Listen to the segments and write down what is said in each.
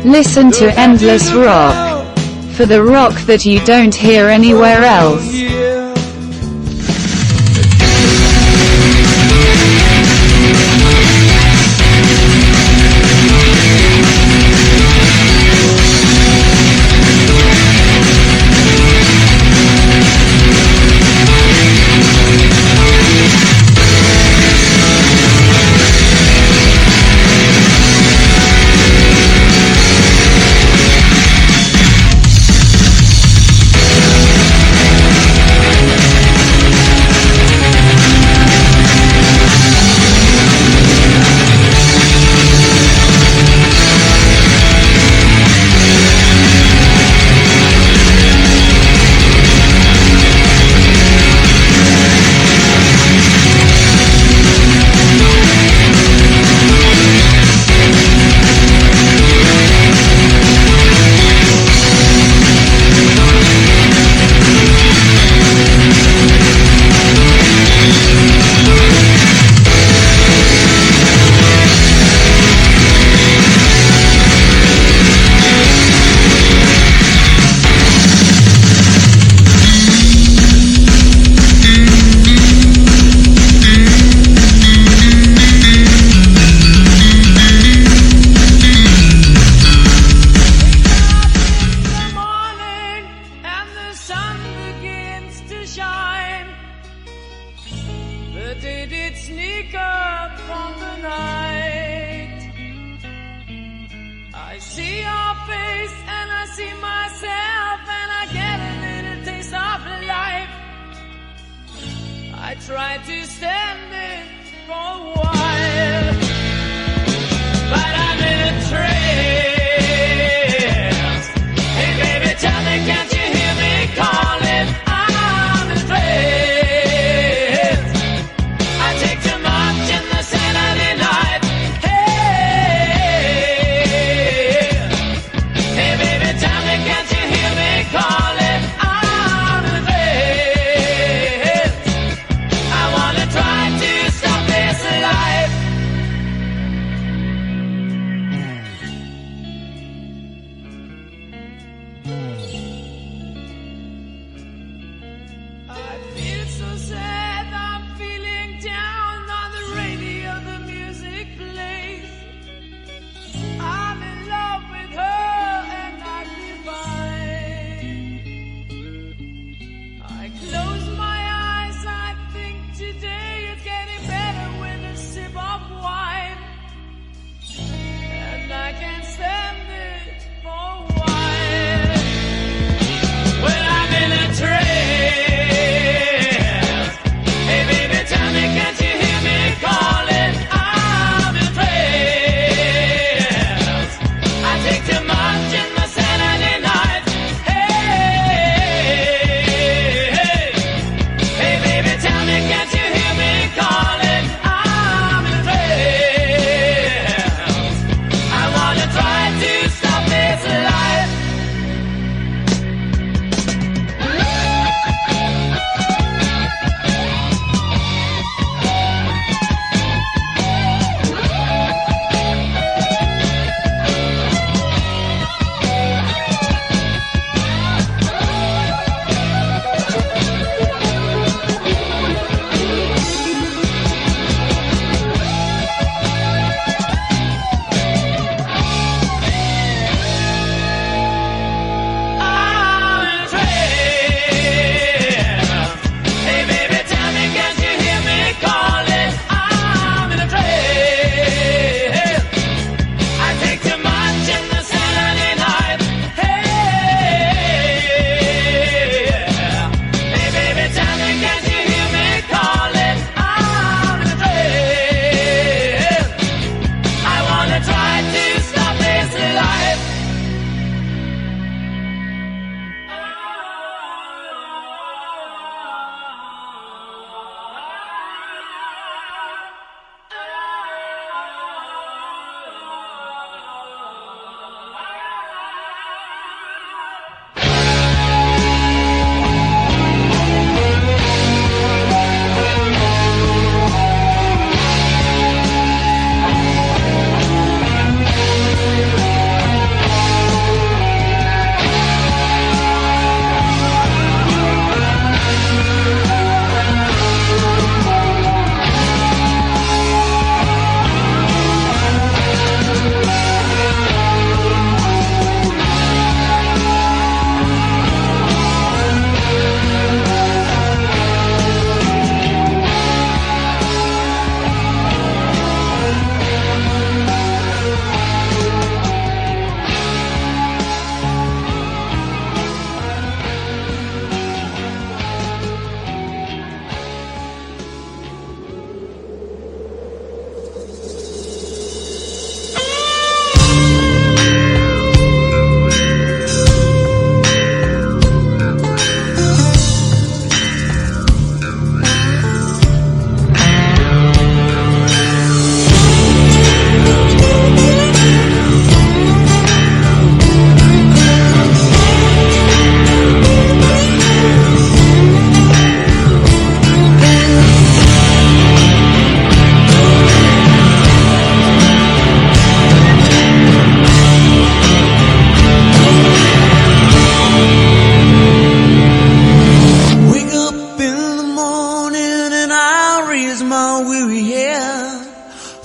Listen to Endless Rock, for the rock that you don't hear anywhere else. Try to stop this life.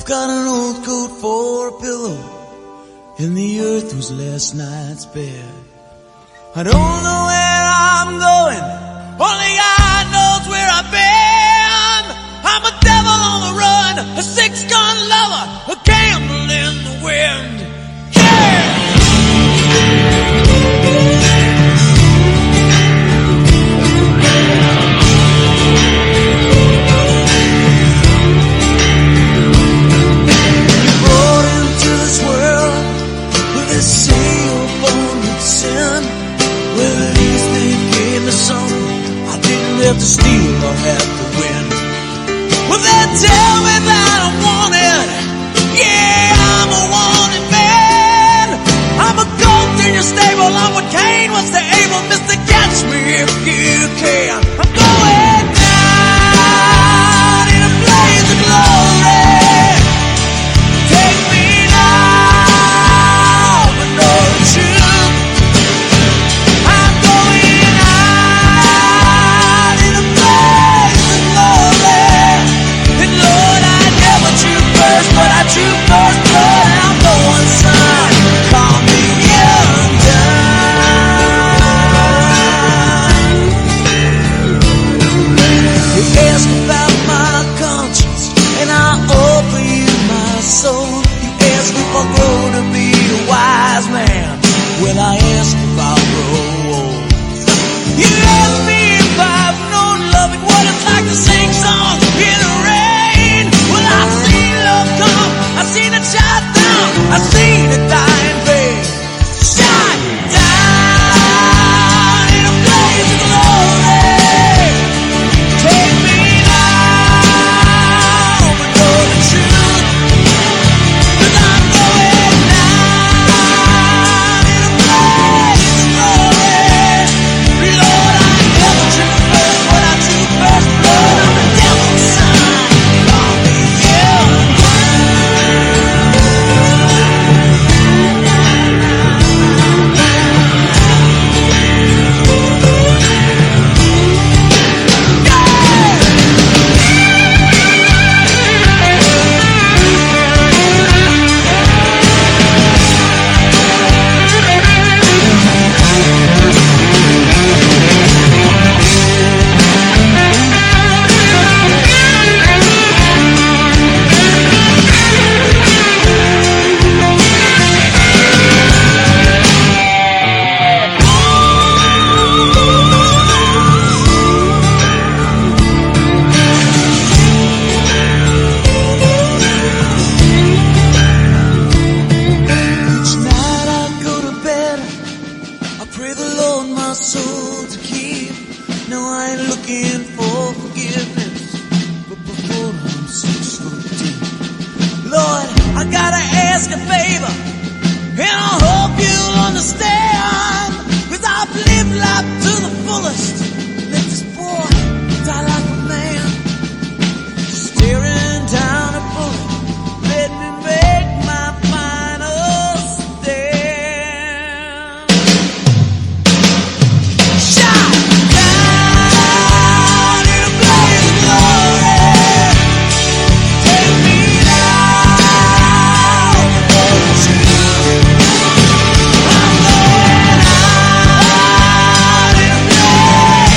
got an old coat for a pillow, and the earth was last night's bed. I don't know where I'm going, only God knows where I've been. I'm a devil on the run, a six-gun lover, a candle in the wind. Yeah! Have to steal or have to win. Well, they tell me that I'm wanted. Yeah, I'm a wanted man. I'm a goat in your stable. I'm what Cain was to Abel. Mister, catch me if you can. I'm going down in a blaze of glory. Take me now, but know the truth. I'm going out in a blaze of glory. And Lord, I never drew first, but I drew first blood. And I'm going, son, call me undone. You ask about my conscience, and I offer you my soul. You ask if I grow to be a wise man. Well, I ask if I grow old. You ask me if I've known love and what it's like to sing songs in the rain. Well, I've seen love come, I've seen it shut down, I've seen it die in vain. Shut down in a blaze of glory. Take me now, but know the truth. 'Cause I'm going down in a blaze of glory. Lord, I never drew first, but I drew first blood. I'm the devil's son, call me Each night I go to bed, I pray the Lord my soul to keep. No, I ain't looking for forgiveness, but before I'm 6 foot deep. Lord, I gotta ask a favor, and I hope you'll understand. 'Cause I've lived life to the fullest. Let this boy die like a man, staring down a bullet. Let me make my final stand. Shot down in a blaze of glory. Take me now, but know the truth. I'm going out in a blaze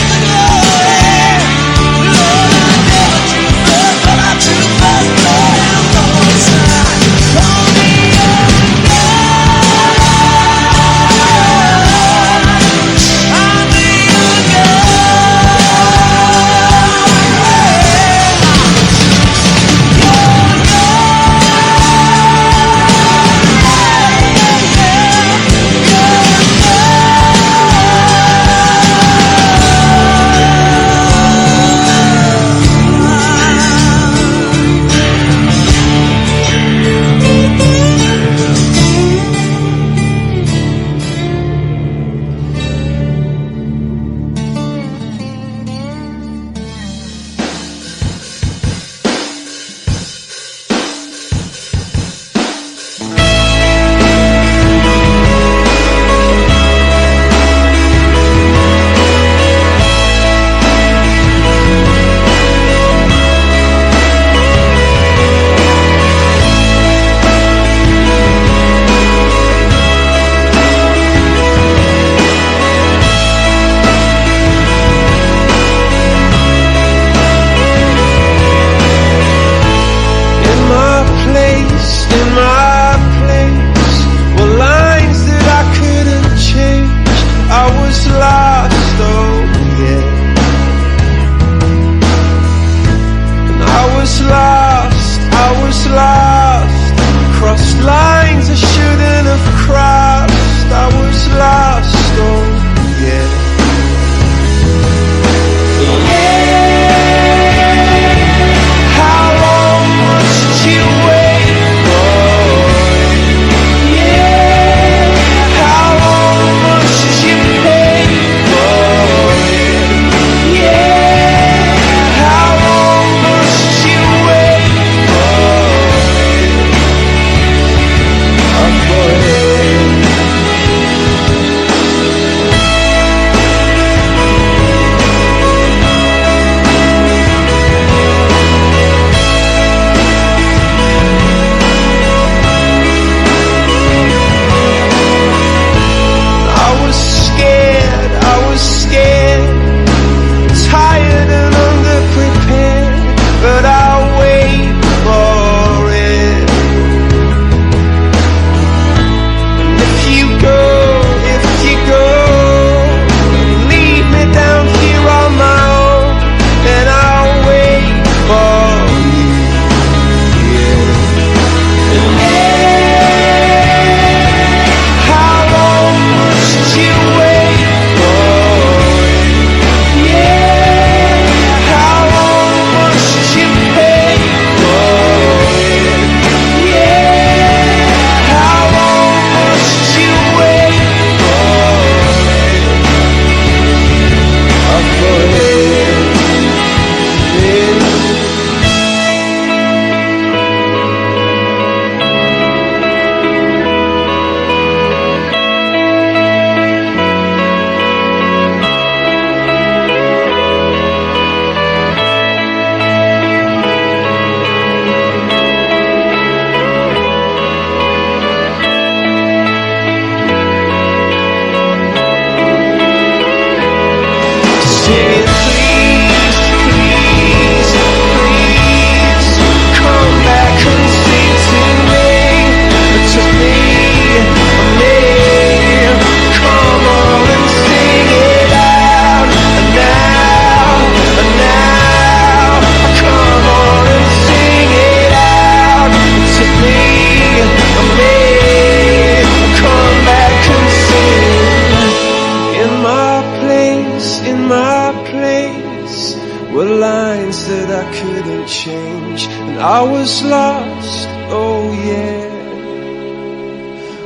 Oh yeah,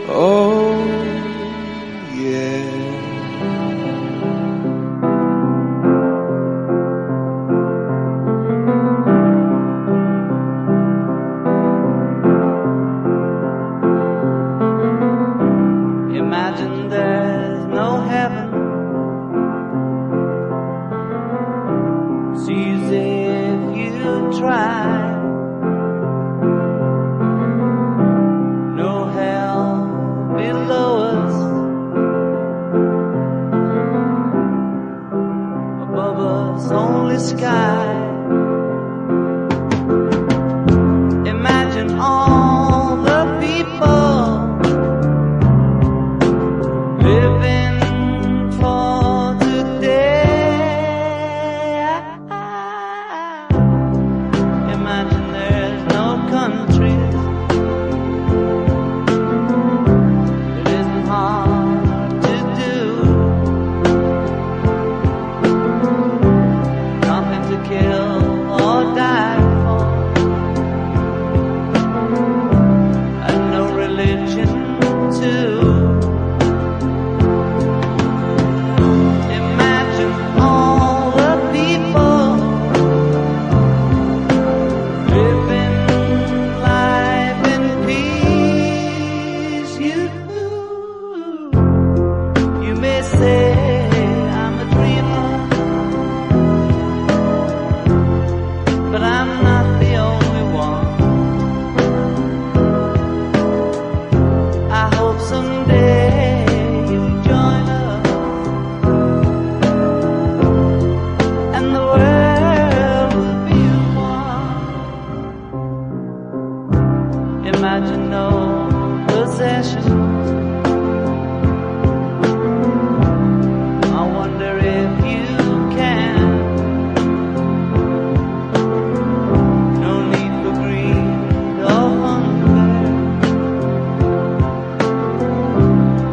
oh yeah. Imagine there's no heaven. See as if you try. No hell below us. Above us only sky. Imagine all the people living for today. Imagine there's no countries. It isn't hard to do. Nothing to kill or die for. And no religion too. Imagine all the people living life in peace. You may say I'm a dreamer, but I'm not the only one. I hope someday you'll join us and the world will be one. Imagine no possessions. I wonder if you can. No need for greed or hunger,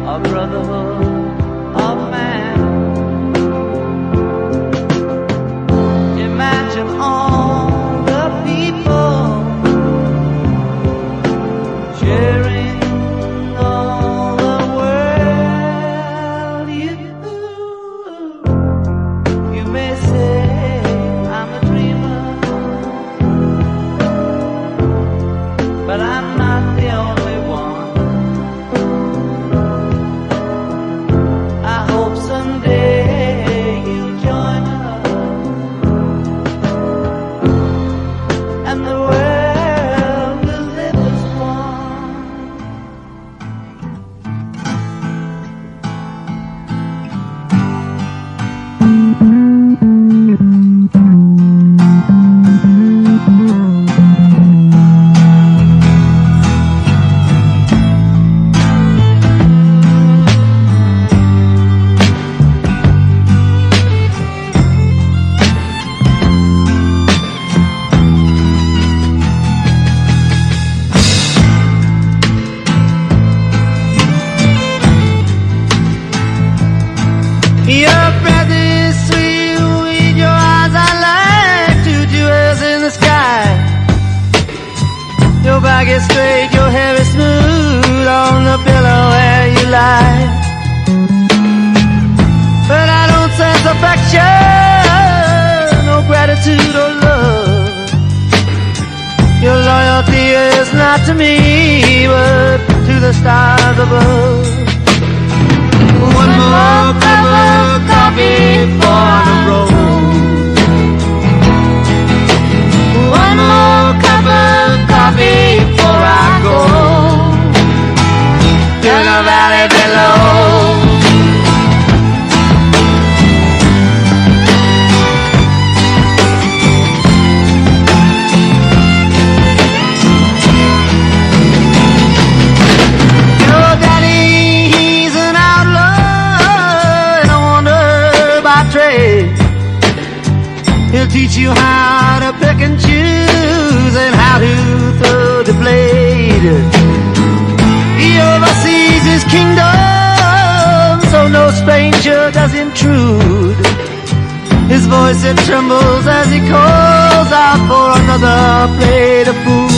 or brotherhood of man. Imagine all the people sharing all the world. You may say I'm a dreamer, but I'm not the only one. I hope someday you'll join us and the world will live as one. Your breath is sweet, with your eyes are like two jewels in the sky. Your back is straight, your hair is smooth on the pillow where you lie. But I don't sense affection, no gratitude or love. Your loyalty is not to me, but to the stars above. One more cup of coffee for the road. One more cup of coffee before I go to the valley below. Your daddy, he's an outlaw and a wanderer by trade. He'll teach you how to pick and choose and how to throw the blade. He oversees his kingdom, so no stranger does intrude. His voice it trembles as he calls out for another plate of food.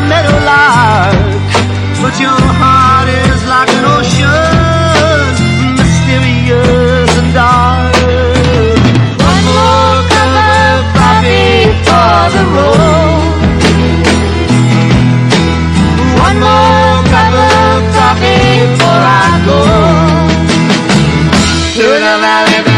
meadowlark, but your heart is like an ocean, mysterious and dark. One more cup of coffee for the road. One more cup of coffee before I go to the valley below.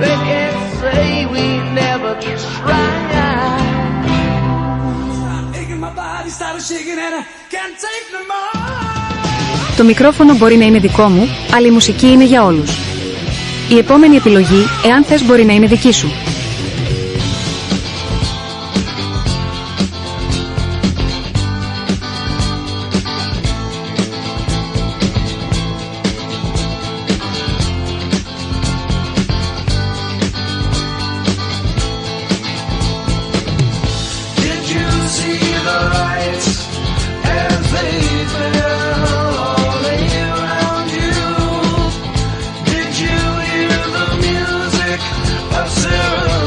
They can't say we never tried. My body started shaking and I can't take no more. Το μικρόφωνο μπορεί να είναι δικό μου, αλλά η μουσική είναι για όλους. Η επόμενη επιλογή, εάν θες, μπορεί να είναι δική σου. Of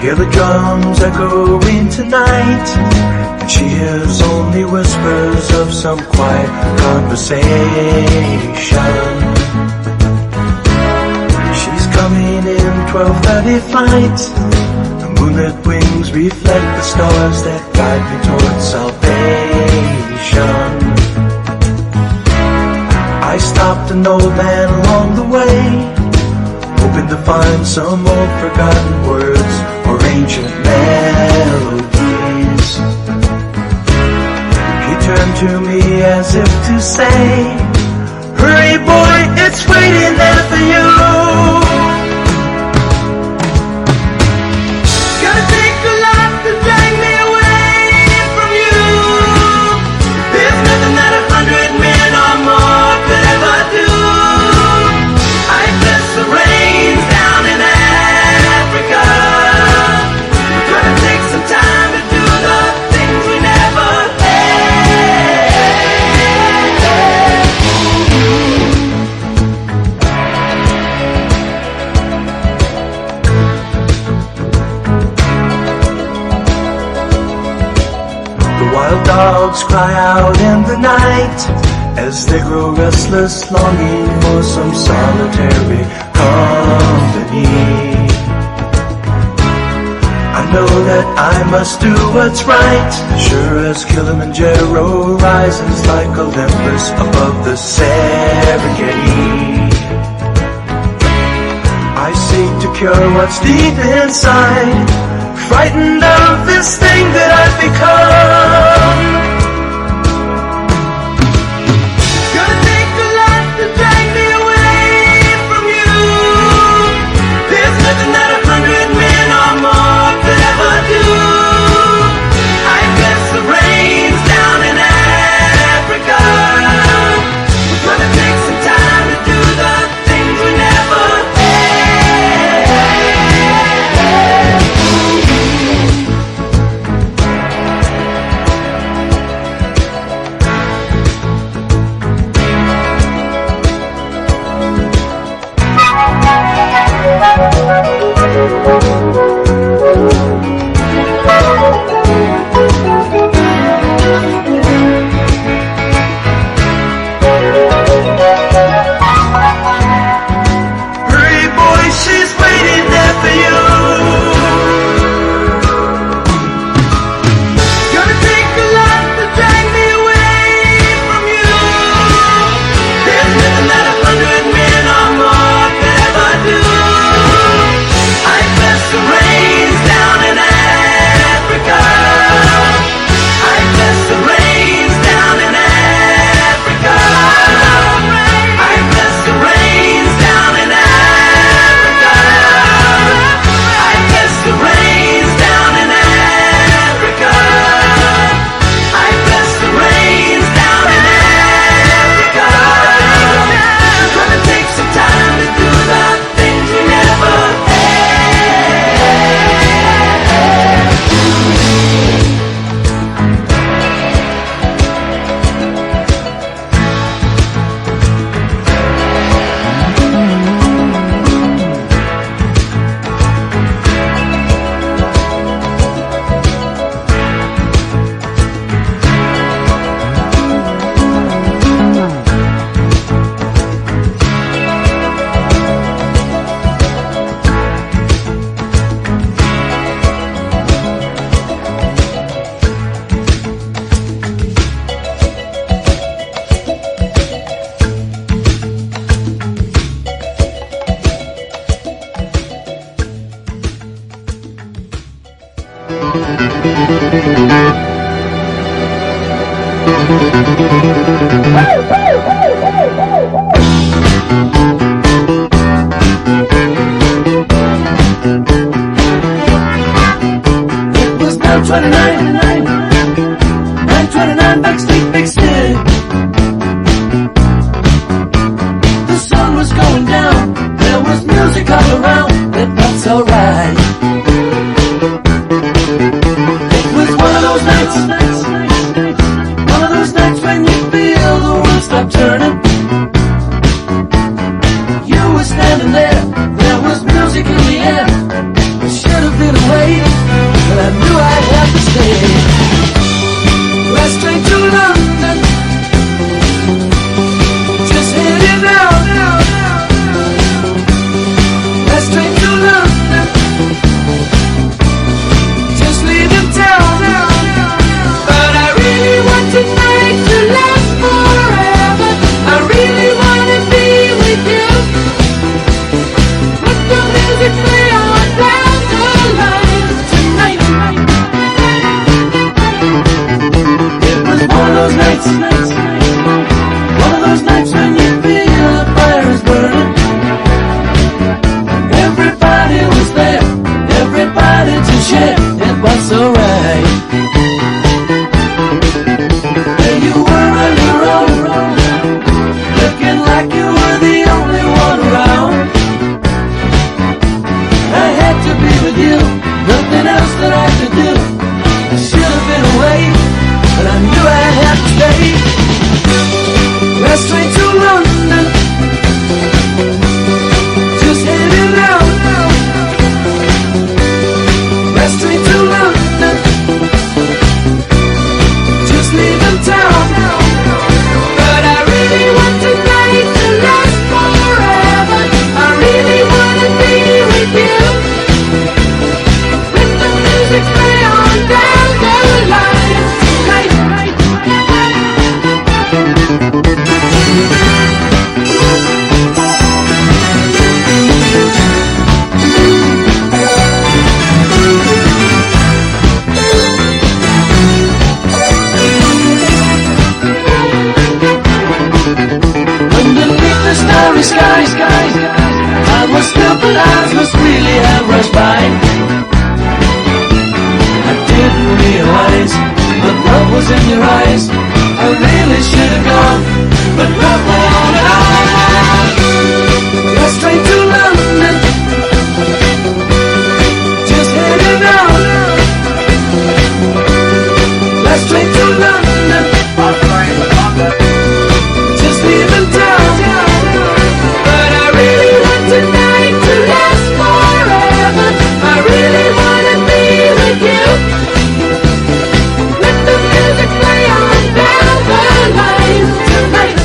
Hear the drums echoing tonight, and she hears only whispers of some quiet conversation. She's coming in 12:30 flight. The moonlit wings reflect the stars that guide me towards salvation. I stopped an old man along the way, hoping to find some old forgotten words or ancient melodies. He turned to me as if to say, hurry boy, it's waiting there for you. Gonna take a lot to drag me away from you. There's nothing that 100 men or more could ever do. I bless the rains down in Africa. We're gonna take some time to do the things we never The wild dogs cry out in the night as they grow restless, longing for some solitary company. I know that I must do what's right, sure as Kilimanjaro rises like Olympus above the Serengeti. I seek to cure what's deep inside, frightened of this thing that I've become. Gonna take a lot to drag me away from you. There's nothing that 100 men or more could ever do. I bless the rains down in Africa. We're gonna take some time to do the things we never Hurry boy, she's waiting there for you. Gonna take a lot to drag me away from you. There's nothing that 100 men or more could ever do. I bless the rains down in Africa. I bless the rains down in Africa. I bless the rains down in Africa. I bless the rains down in Africa. I bless the rains down in Africa. We're gonna take some time to do the things we never It was 929 Backstreet Big Stick. The sun was going down, there was music all around, it felt so right. It was one of those nights when you feel the world stop turning. You were standing there was music in the air, it should have been away. stay. Last train to London, just heading out. Last train to London, just leaving town. But I really want tonight to last forever. I really want to be with you. Let the music play on down the line tonight. It was one of those nights, one of those nights when you feel the fire is burning. Everybody was there, everybody to share. It was so right. And you were on your own, looking like you were the only one around. I had to be with you, nothing else that I could do. I should have been away, but I knew I had to stay. Last train to London, just heading out. Last train to London, just leaving town. But I really want tonight to last forever. I really want to be with you. Let the music play on down the line tonight. Underneath the starry sky, I was still, but eyes must really have rushed by. I didn't realize the love was in your eyes. I really should have gone, but love went on and on. Last train to London, just heading out. Last train to London, just leaving town. But I really want tonight to last forever. I really want to be with you. Let the music play on down the line tonight.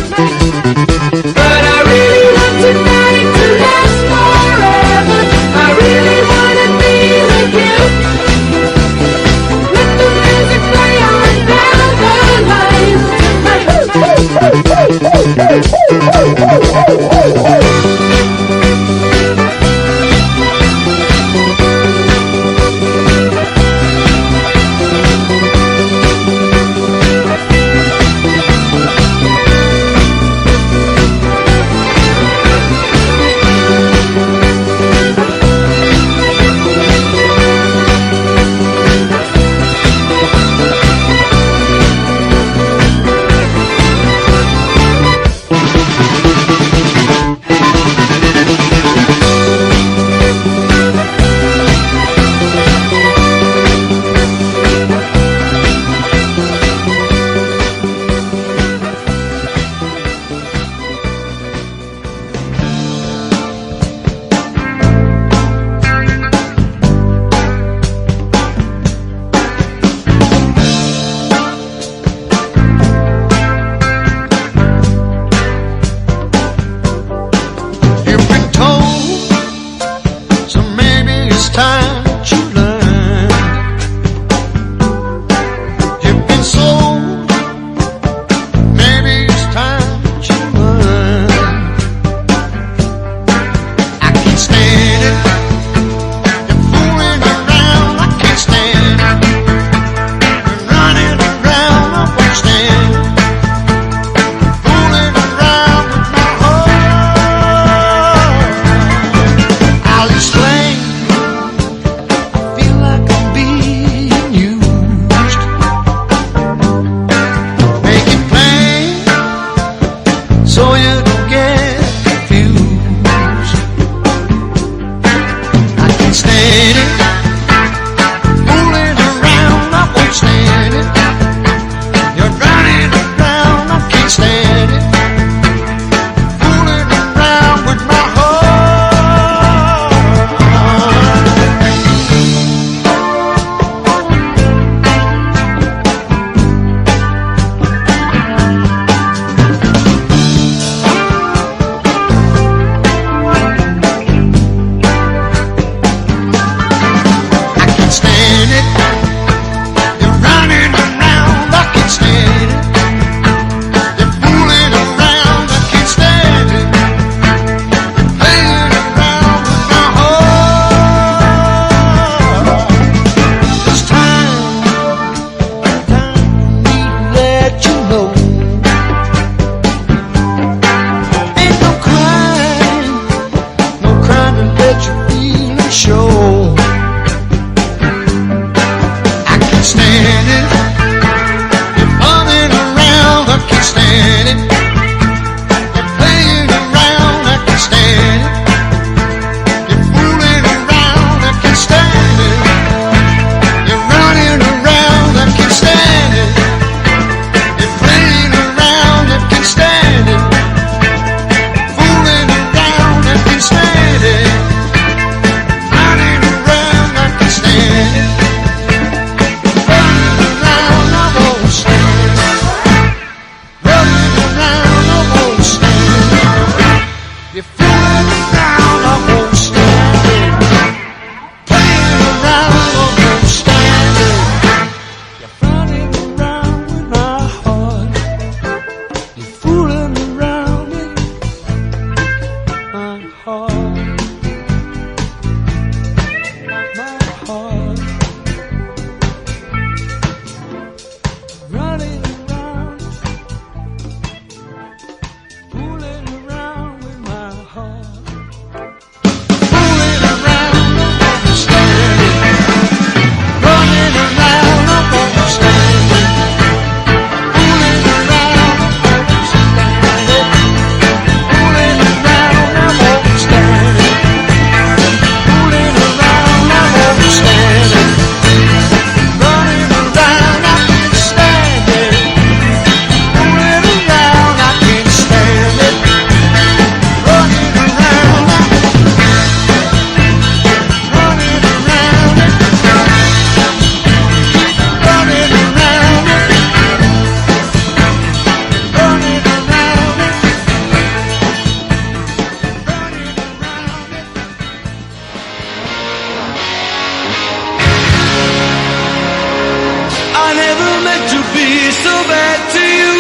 bad to you.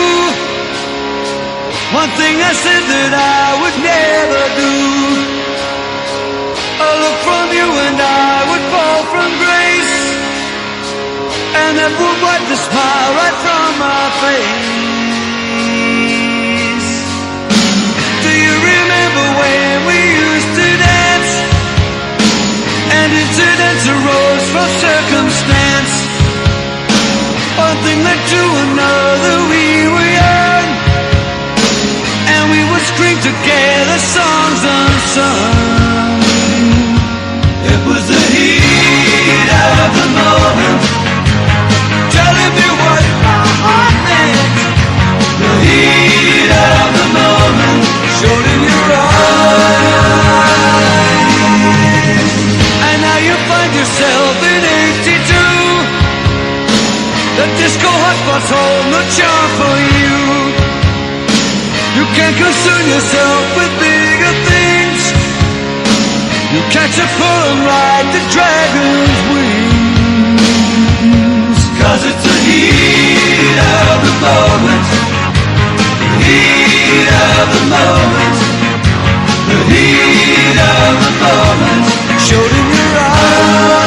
One thing I said that I would never do. A look from you and I would fall from grace, and that would wipe the smile right from my face. Do you remember when we used to dance, and incidents arose from circumstance? One thing led to another, we were young, and we would scream together songs unsung. It was the heat of the moment, telling me what my heart meant. The heat of the moment showed in your eyes. And now you find yourself in 82. The disco hotspots hold no charm for you. You can't concern yourself with bigger things. You catch a pull and ride the dragon's wings. 'Cause it's the heat of the moment, the heat of the moment, the heat of the moment showed in your eyes.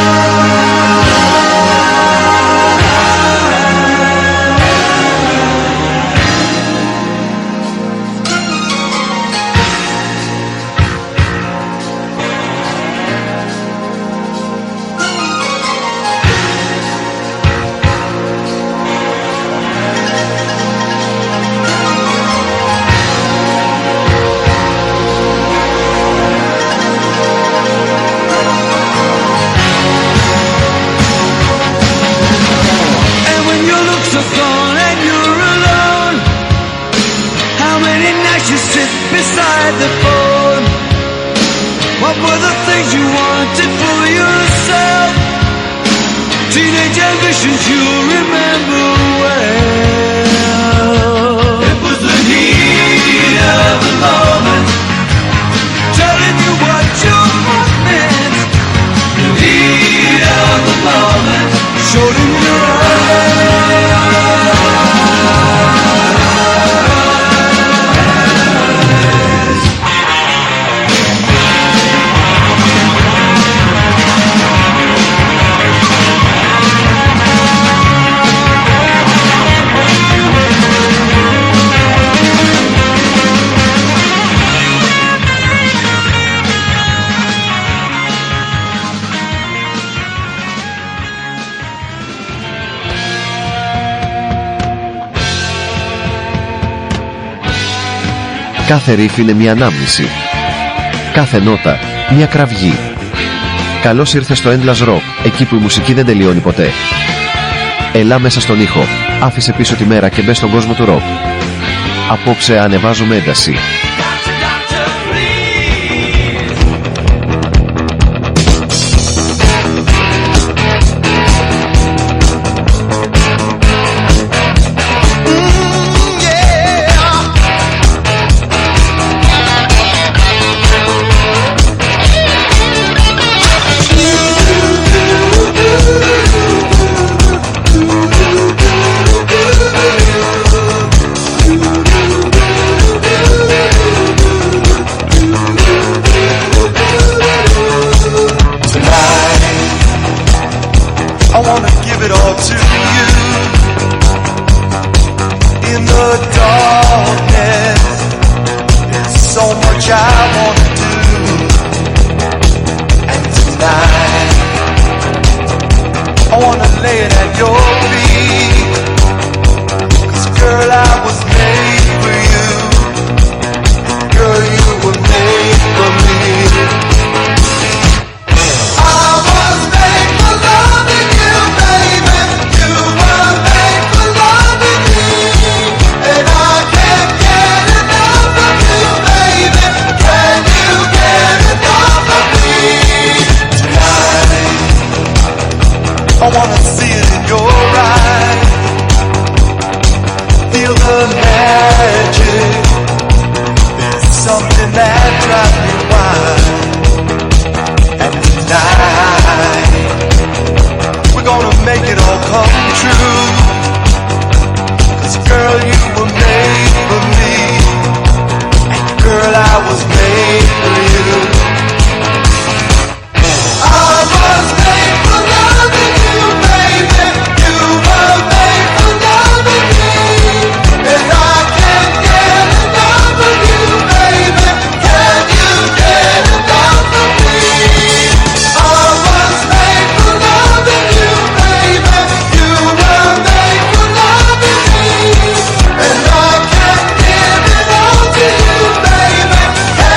Beside the phone, what were the things you wanted for yourself? Teenage ambitions you remember well. It was the heat of the moment, telling you what your heart meant. The heat of the moment showed in your eyes. Κάθε ριφ είναι μια ανάμνηση. Κάθε νότα μια κραυγή. Καλώς ήρθες στο Endless Rock, εκεί που η μουσική δεν τελειώνει ποτέ. Έλα μέσα στον ήχο, άφησε πίσω τη μέρα και μπες στον κόσμο του rock. Απόψε ανεβάζουμε ένταση. 'Cause girl, you were made for me, and girl, I was made for you. I was made for loving you, baby. You were made for loving me, and I can't get enough of you, baby. Can you get enough of me? I was made for loving you, baby. You were made for loving me, and I can't give it all to you, baby. Can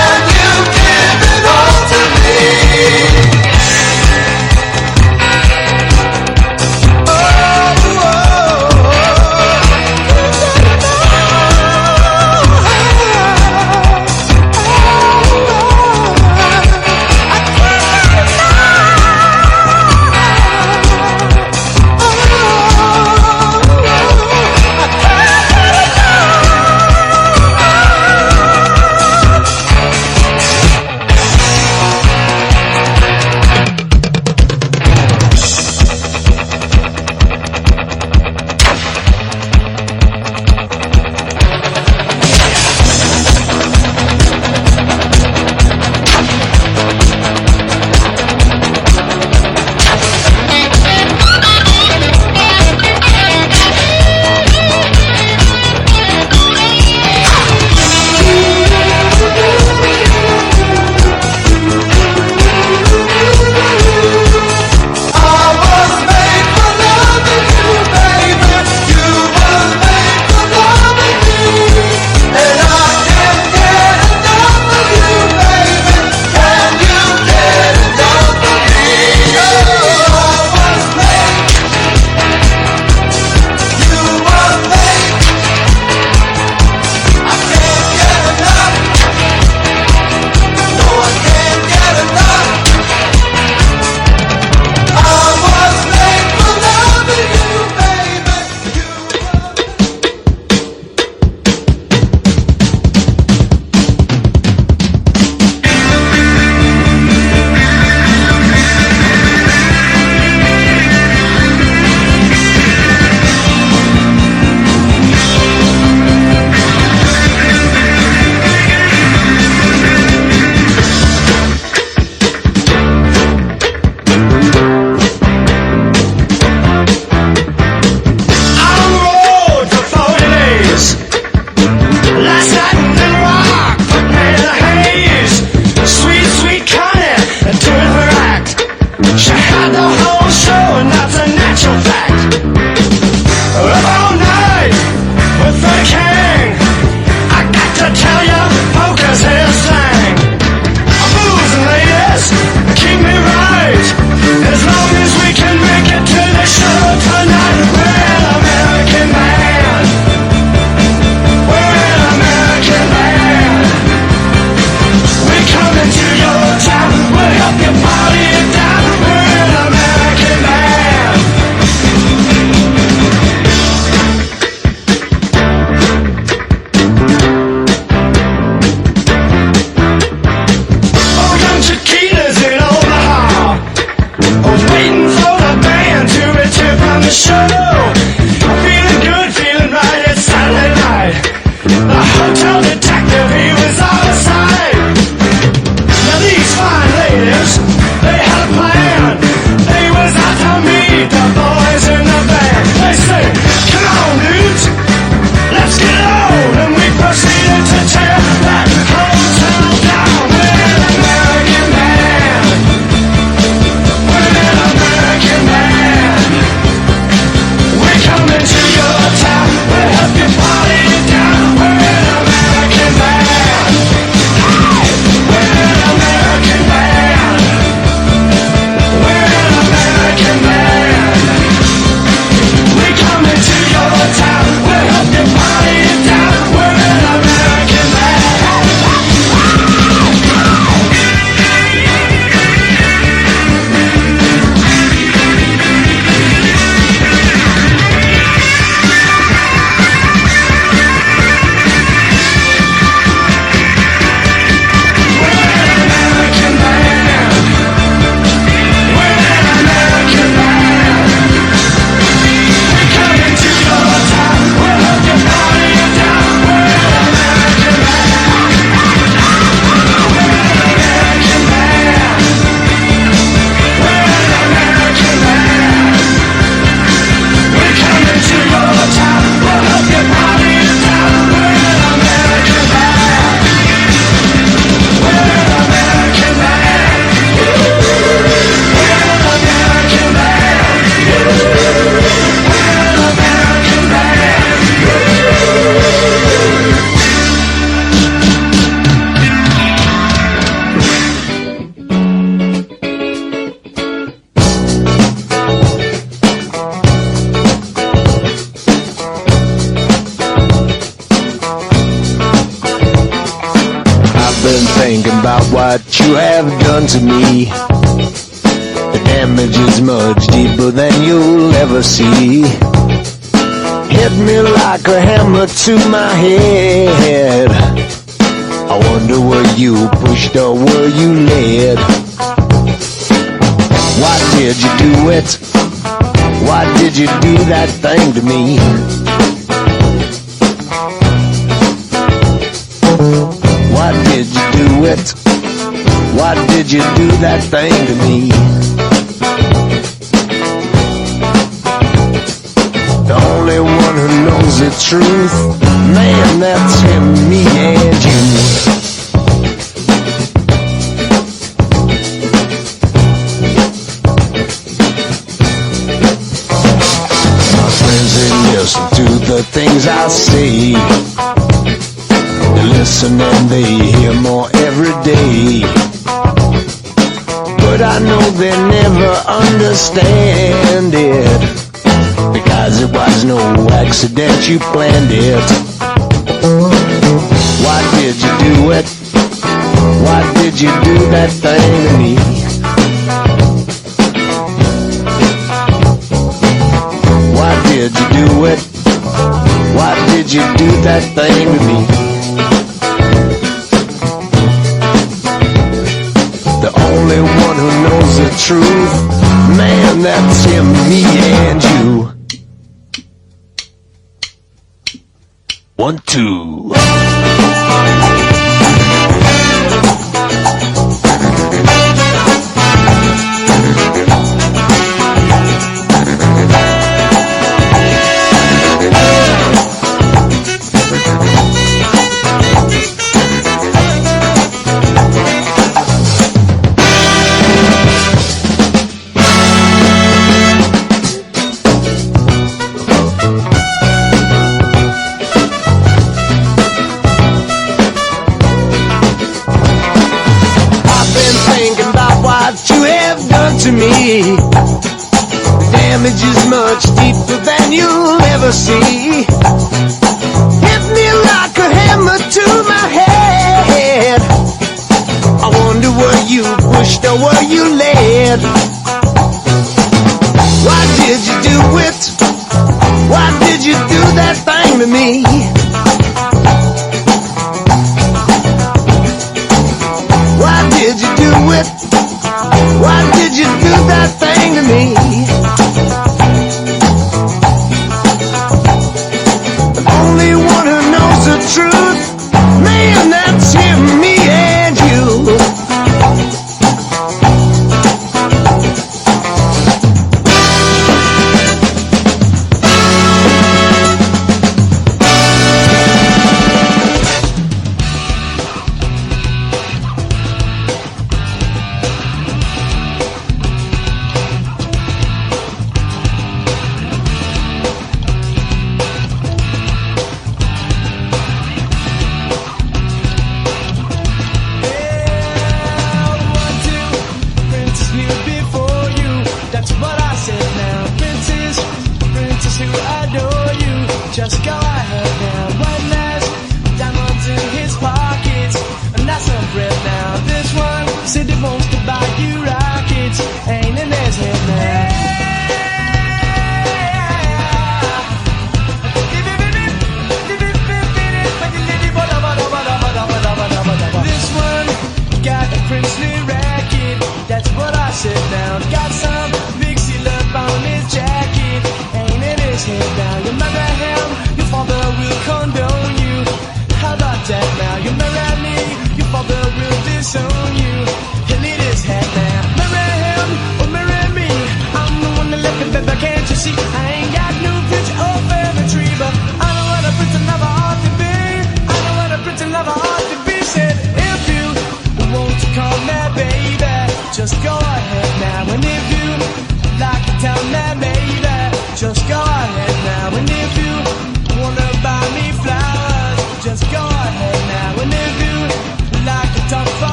thinking about what you have done to me. The damage is much deeper than you'll ever see. Hit me like a hammer to my head. I wonder were you pushed or were you led? Why did you do it? Why did you do that thing to me? Why did you do it? Why did you do that thing to me? The only one who knows the truth, man, that's him, me and you. My friends, they listen to the things I say. They listen and they hear more every day. But I know they never understand it, because it was no accident, you planned it. Why did you do it? Why did you do that thing to me? Why did you do it? Why did you do that thing to me? The only one who knows the truth, man, that's him, me and you. 1, 2. To me, the damage is much deeper than you'll ever see. Hit me like a hammer to my head. I wonder were you pushed or were you led? Why did you do it? Why did you do that thing to me? Why did you do it? Why did you do that thing to me? The only one who knows the truth, man, that's him, me and you.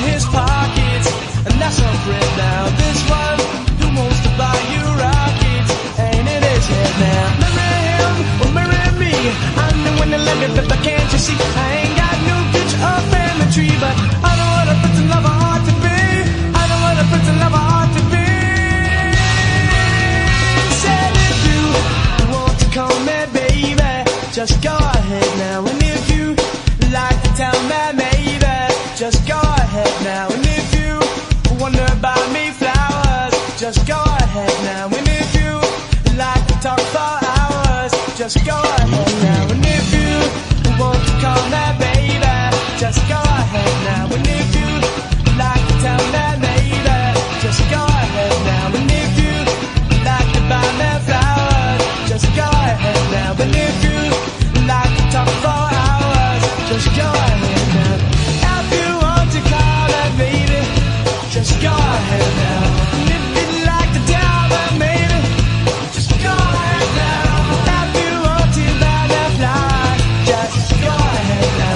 his pockets, and that's our friend now. This one who wants to buy you rockets, ain't in his head now. Marry him or marry me, I'm the one that let it, but can't you see? I ain't got no picture or family tree, but I know what a prince and lover ought to be. I know what a prince and lover ought to be. Said if you want to call me baby, just go ahead now. And if you like to tell me maybe, just go ahead now. And if you wonder about me flowers, just go ahead now. And if you like to talk for hours, just go ahead now. And if you want to call me baby, just go ahead now. And if you like to tell me maybe, just go ahead now. And if you like to buy me flowers, just go ahead now. And if you like to talk for hours, just go ahead now. If you want to call me baby, just go ahead now. And if you'd like to tell me maybe, just go ahead now. If you want to buy me flowers, just go ahead now.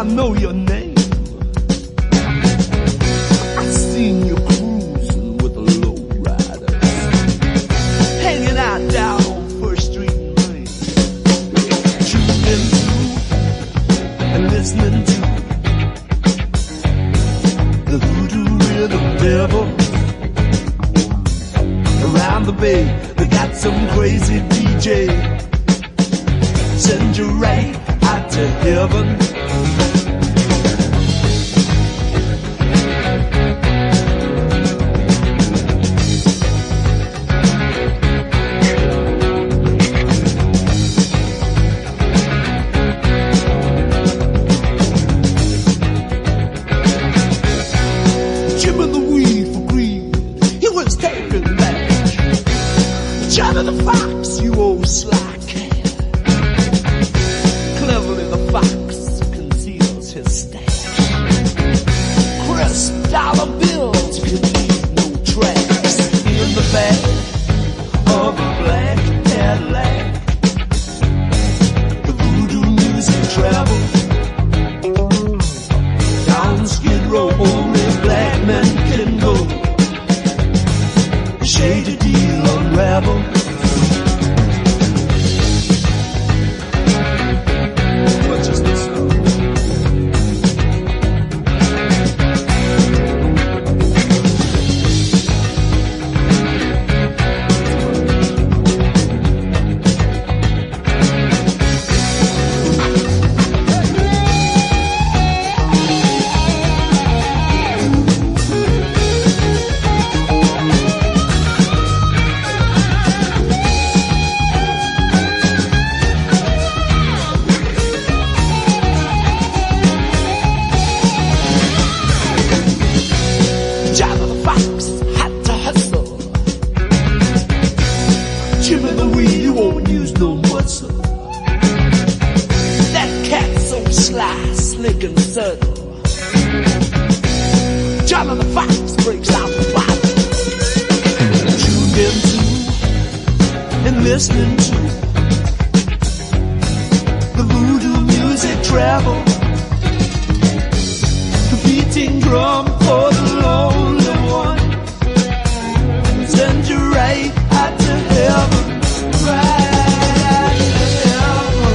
I know your name. I seen you cruising with the lowriders, hanging out down on First Street and Main, tuning to and listening to the voodoo rhythm devil. Around the bay, they got some crazy DJ. Send you right out to heaven. Jimmy the weed for greed, he was taken back. Johnny the fox, you old sly cat. Cleverly the fox conceals his stash. Crisp dollar bills can leave no tracks in the back of a black Cadillac. The voodoo music travels down Skid Row, only black men can go. The shady deal unravel. What is this now? Johnny the fox had to hustle. Jimmy the weed, you won't use no muscle. That cat's so sly, slick and subtle. Johnny the fox breaks out the bottle. Tuned into and listening to the voodoo music travel. The beating drum for the lonely one. Send you right out to heaven. Right out to heaven.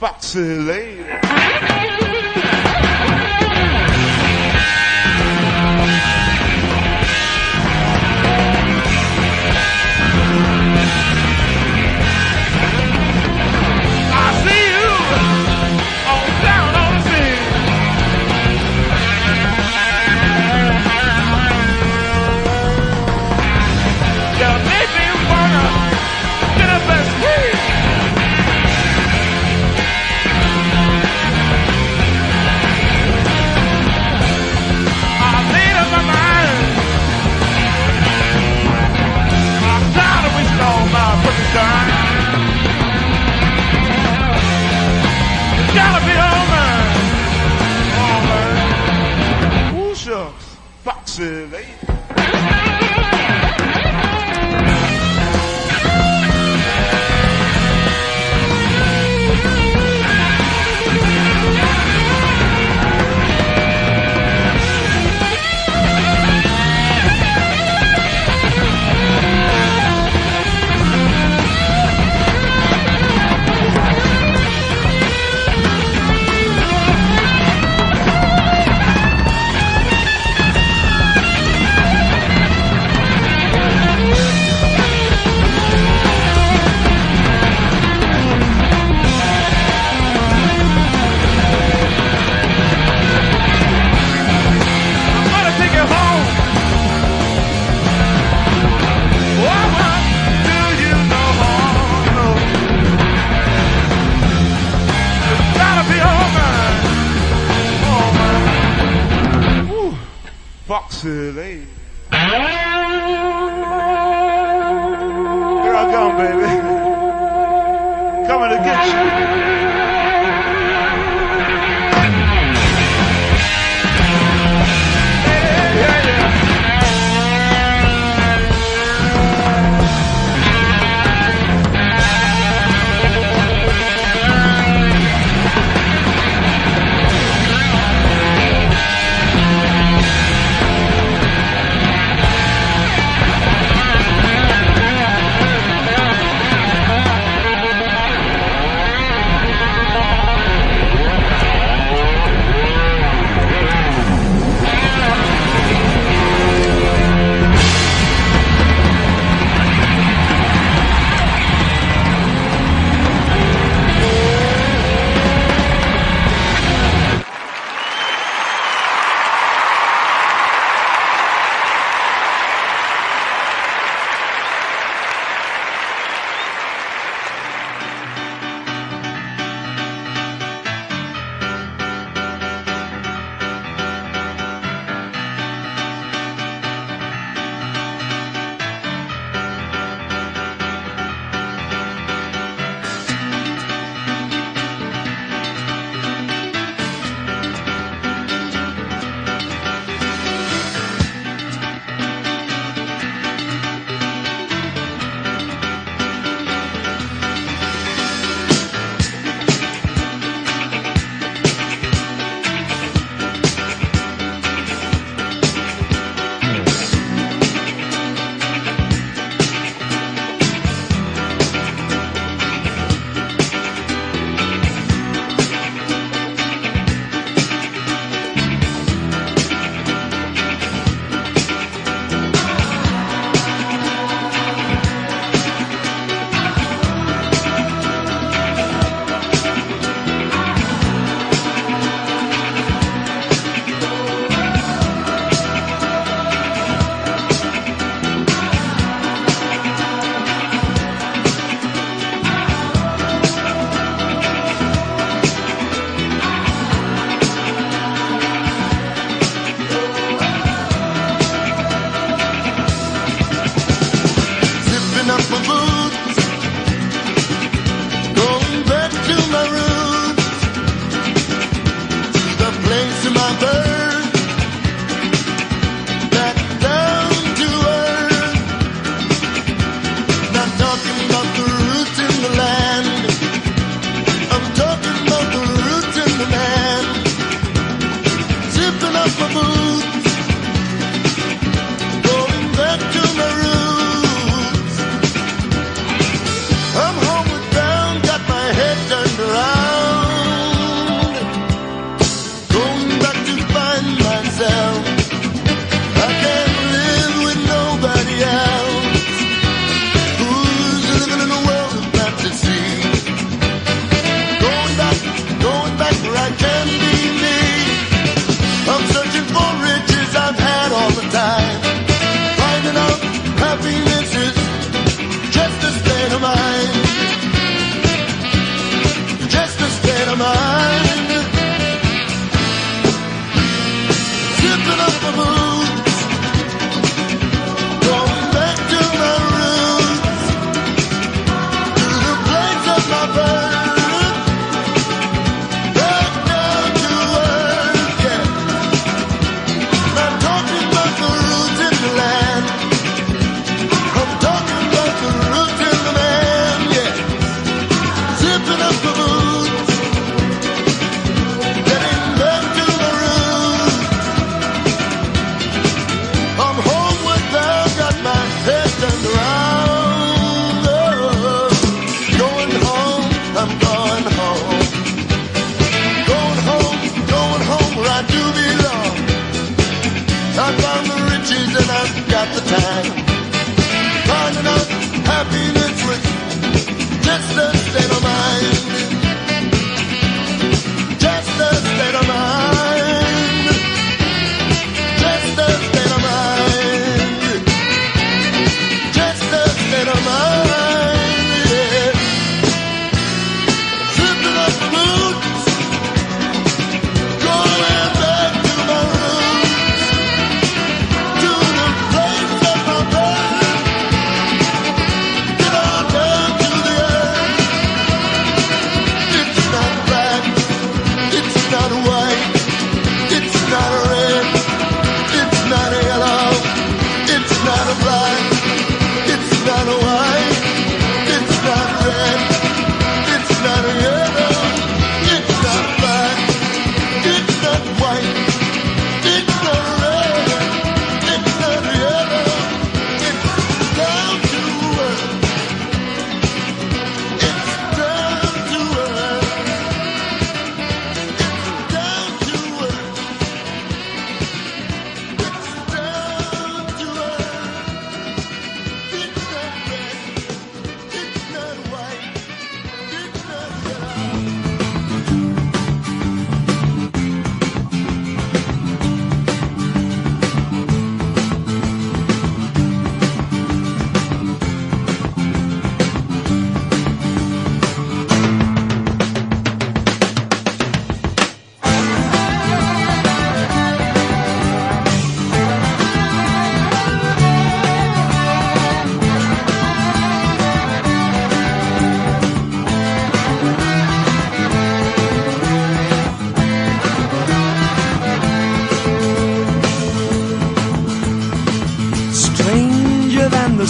Foxy lady. silly. Here I come, baby. Coming to get you.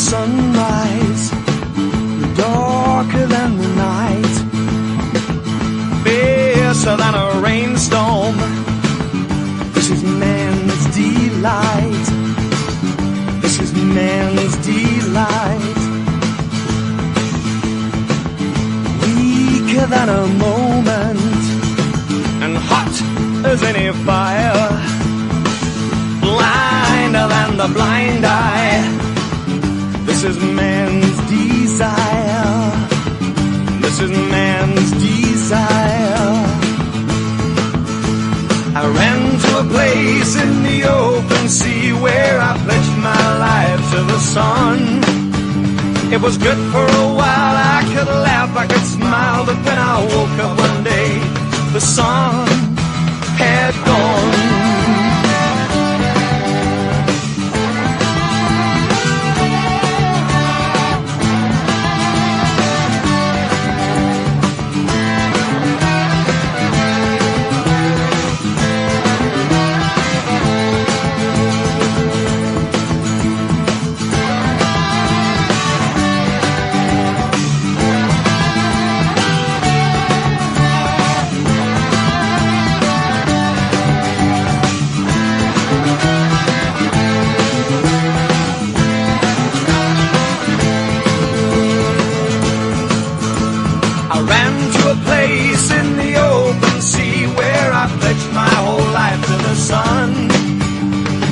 sunrise, darker than the night, fiercer than a rainstorm. This is man's delight. This is man's delight. Weaker than a moment, and hot as any fire, blinder than the blind eye. This is man's desire. This is man's desire. I ran to a place in the open sea where I pledged my life to the sun. It was good for a while, I could laugh, I could smile, but when I woke up one day, the sun had gone.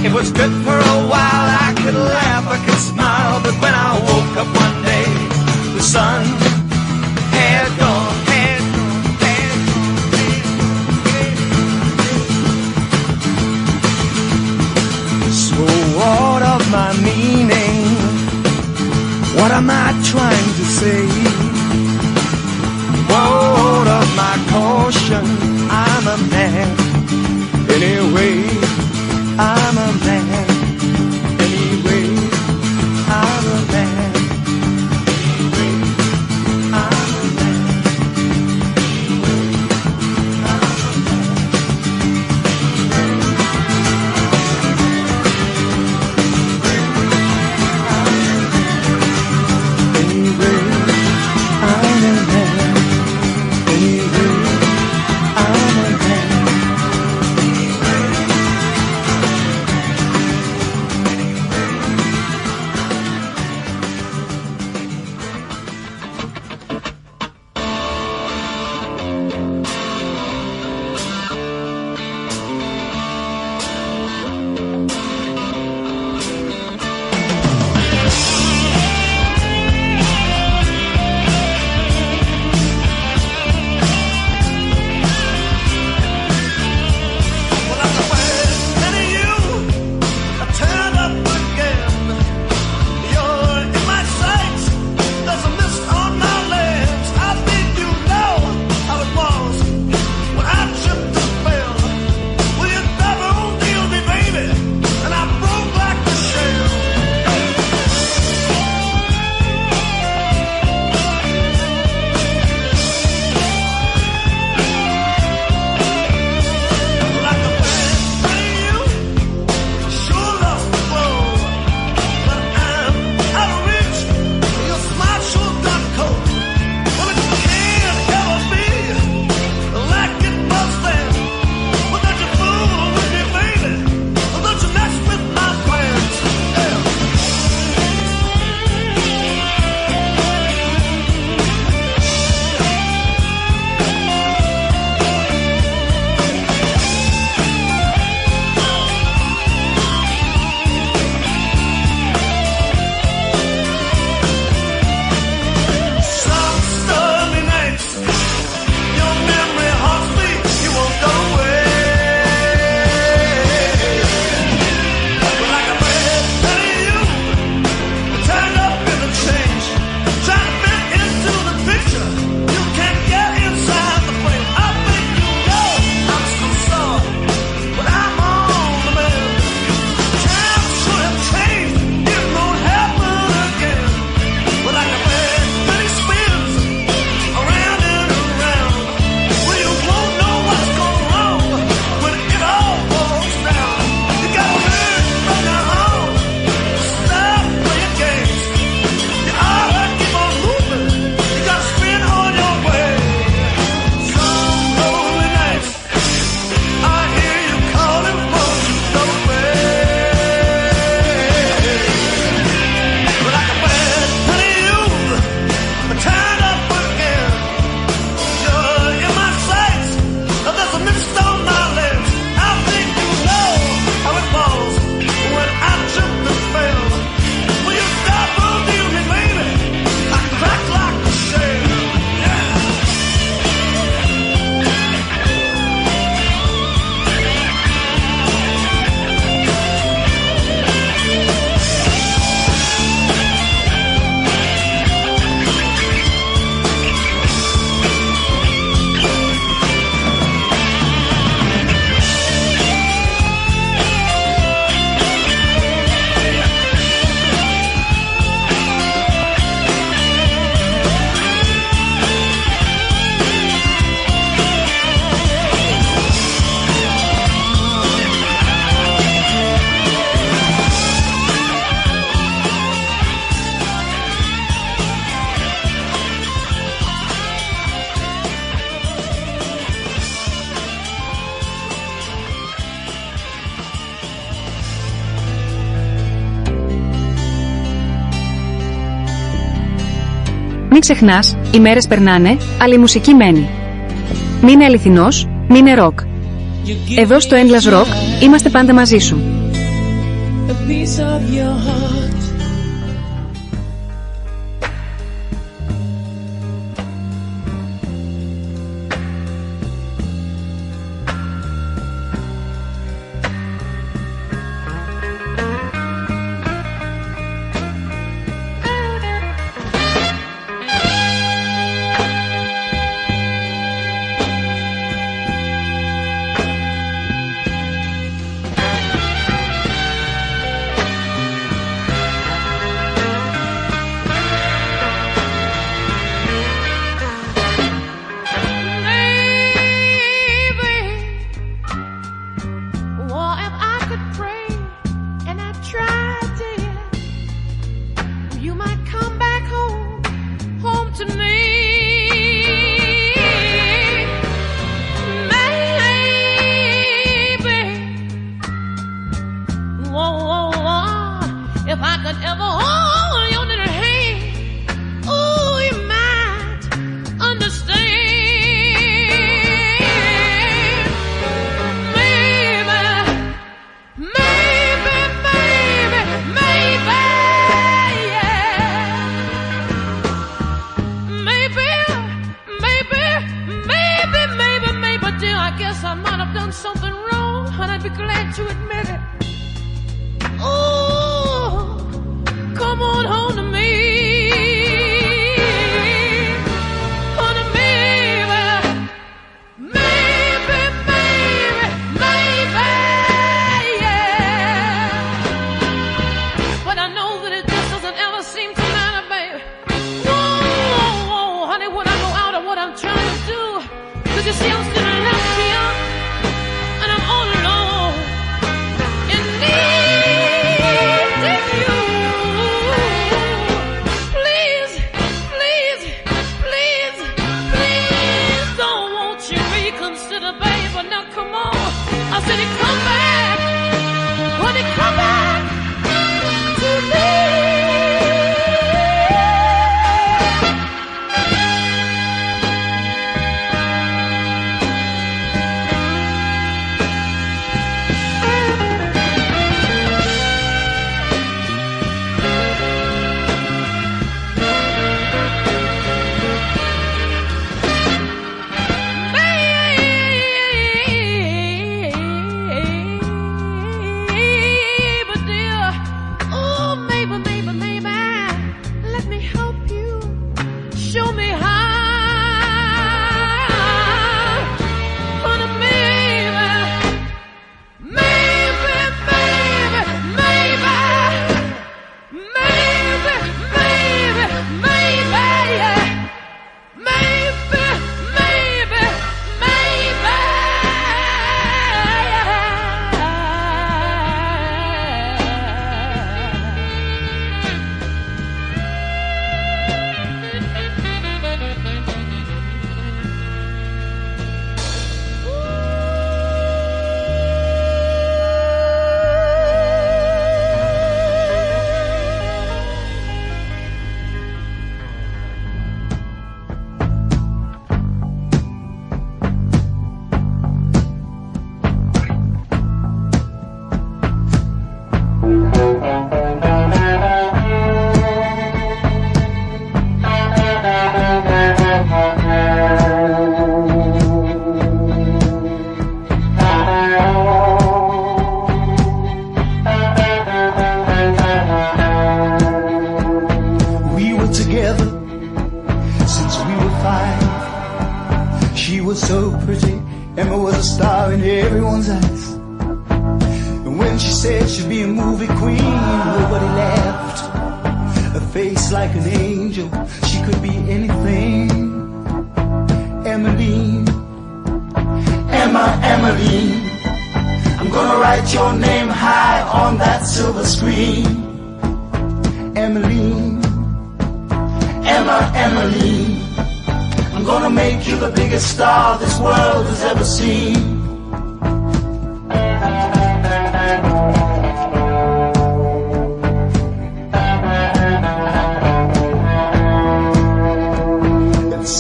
It was good for a while, I could laugh, I could smile, but when I woke up one day, the sun had gone, had gone, had gone. So what of my meaning? What am I trying to say? What of my caution? I'm a man anyway. I'm a man, anyway, I'm a man, anyway, I'm a man, anyway, I'm a man, anyway. Μην ξεχνάς, οι μέρες περνάνε, αλλά η μουσική μένει. Μείνε αληθινός, μείνε ροκ. Εδώ στο Endless Rock είμαστε πάντα μαζί σου. A piece of your heart.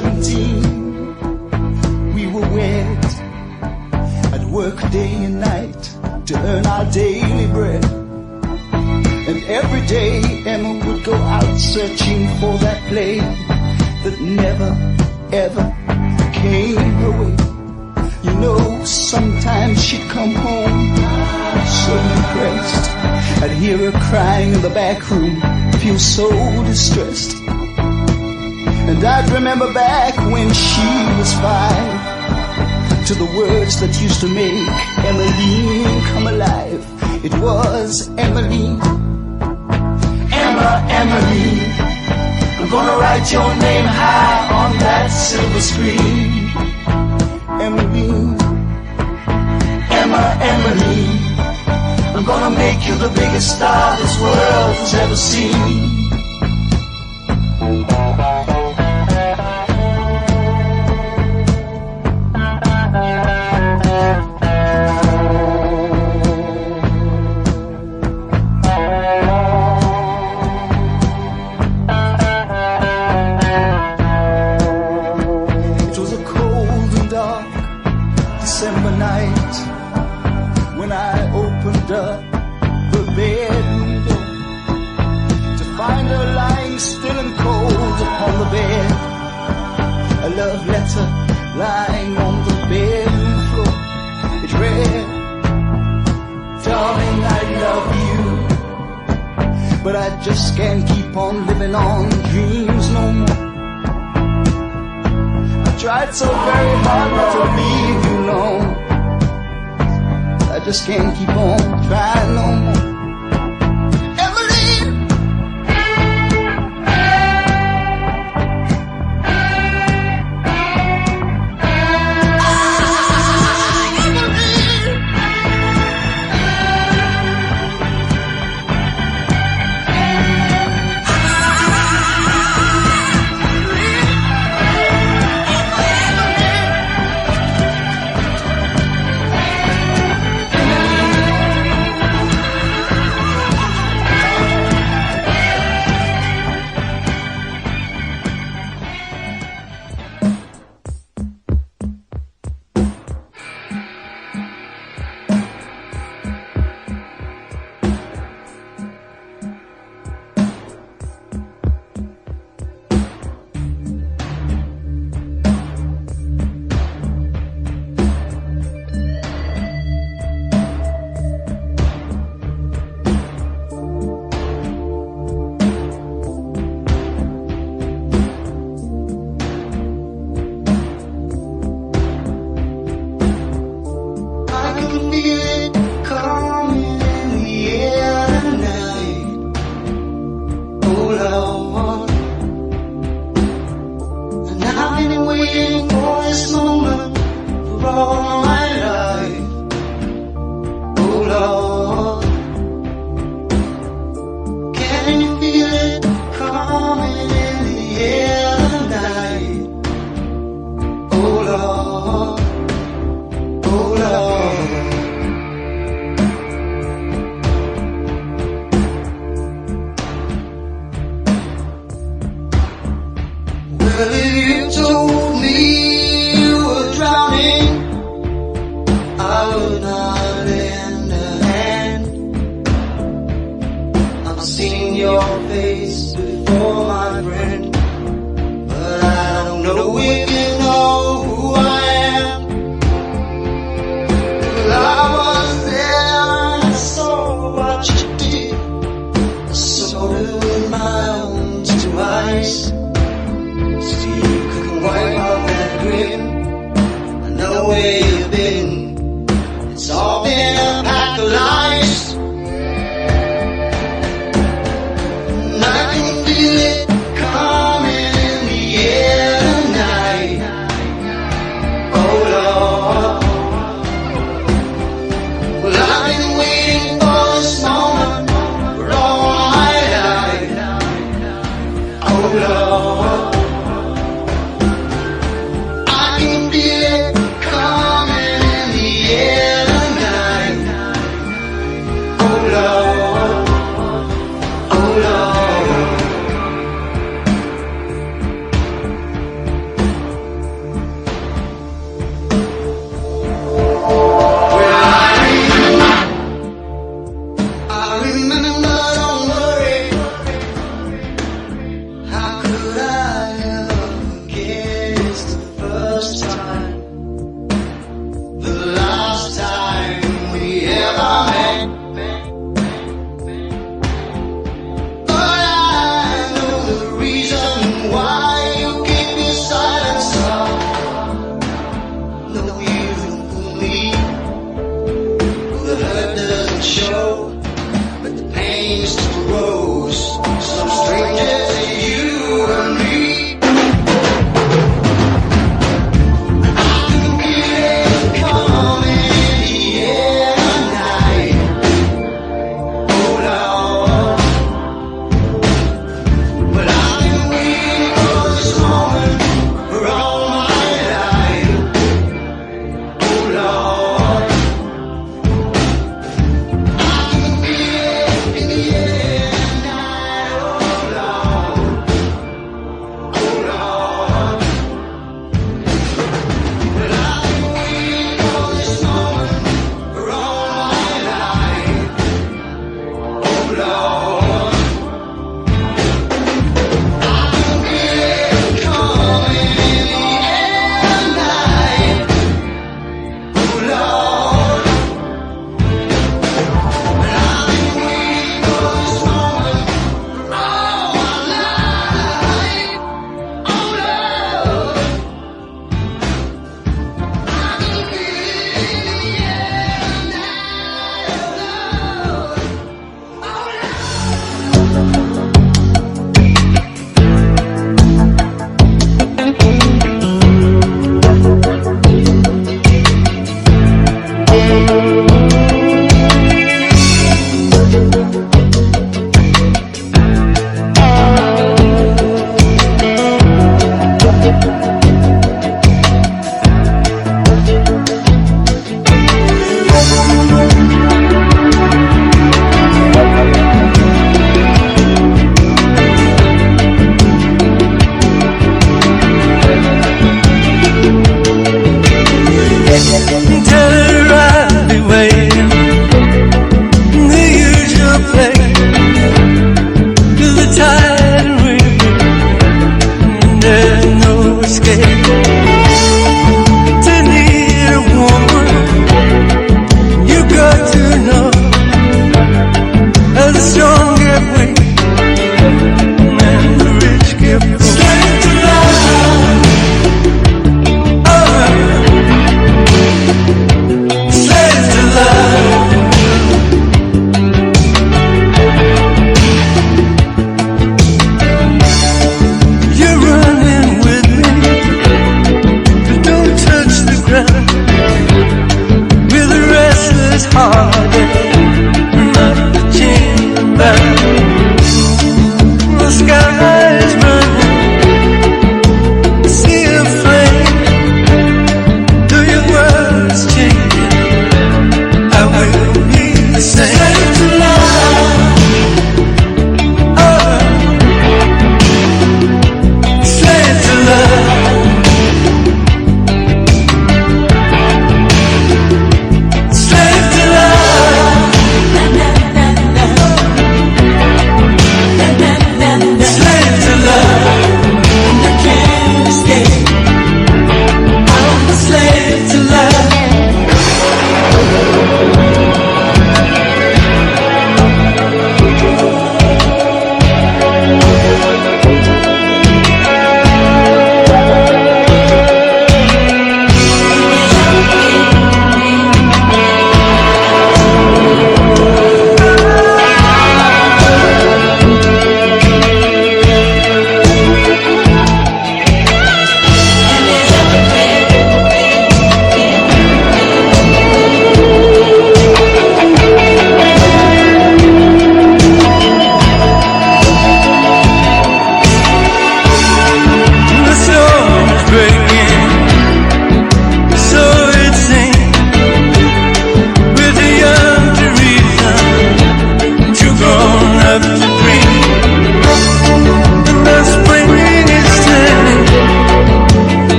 17, we were wed. I'd work day and night to earn our daily bread. And every day Emma would go out searching for that blade that never, ever came her way. You know, sometimes she'd come home so depressed. I'd hear her crying in the back room, feel so distressed. And I'd remember back when she was 5, to the words that used to make Emmeline come alive. It was Emmeline, Emma, Emmeline, I'm gonna write your name high on that silver screen. Emmeline, Emma, Emmeline, I'm gonna make you the biggest star this world has ever seen. December night, when I opened up the bedroom door to find her lying still and cold upon the bed, a love letter lying on the bedroom floor. It read, darling, I love you, but I just can't keep on living on dreams no more. Tried so very hard not to leave you alone. I just can't keep on trying no more. Emmeline, I can feel it coming. could I ever forget the first time, the last time we ever met? But I know the reason why you keep your silence on. No, you don't believe. The hurt doesn't show, but the pain still grows. So stranger to you and me.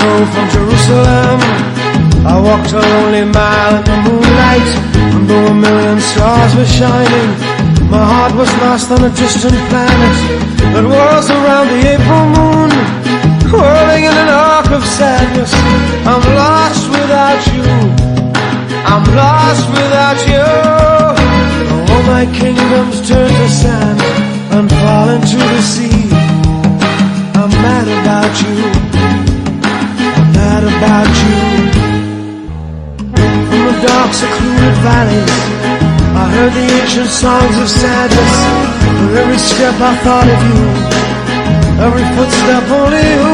throw from Jerusalem. I walked a lonely mile in the moonlight, and though a million stars were shining, my heart was lost on a distant planet that whirls around the April moon, whirling in an arc of sadness. I'm lost without you, I'm lost without you. All my kingdoms turn to sand and fall into the sea. I'm mad about you, I'm mad about you. From the dark secluded valleys I heard the ancient songs of sadness. With every step I thought of you, every footstep only you,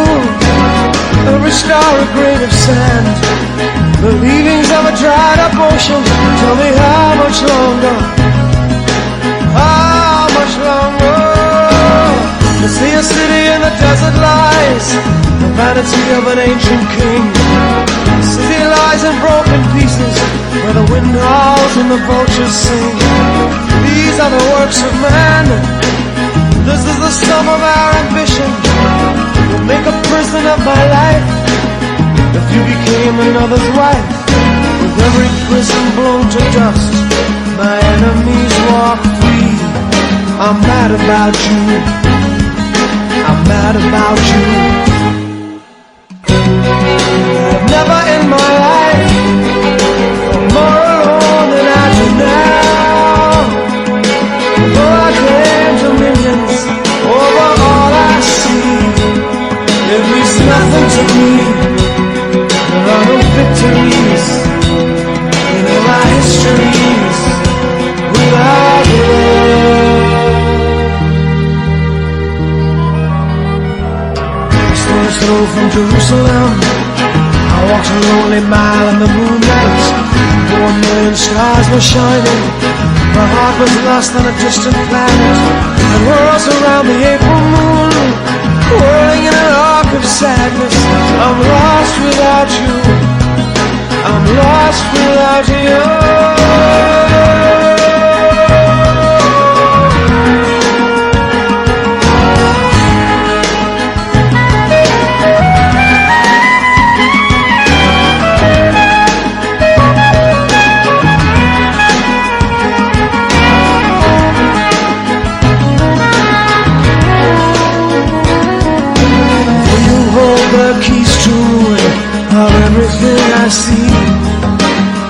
every star a grain of sand, the leavings of a dried up ocean. Tell me how much longer, how much longer? To see a city in the desert lies, the vanity of an ancient king. The city lies in broken pieces, where the wind howls and the vultures sing. These are the works of man, this is the sum of our ambition. You'll make a prison of my life if you became another's wife. With every prison blown to dust, my enemies walk free. I'm mad about you, I'm mad about you. I've never in my life felt more alone than I do now. Though I claim dominions over all I see, it means nothing to me. There are no victories in all our histories without love. Stones throw from Jerusalem, I walked a lonely mile in the moonlight. 4 million stars were shining, my heart was lost on a distant planet that whirls around the April moon, whirling in an arc of sadness. I'm lost without you, I'm lost without you. The keys to ruin of everything I see.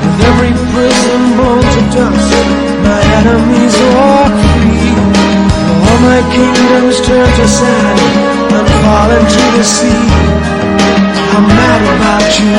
With every prison blown to dust, my enemies walk free. All my kingdoms turn to sand and fall into the sea. I'm mad about you,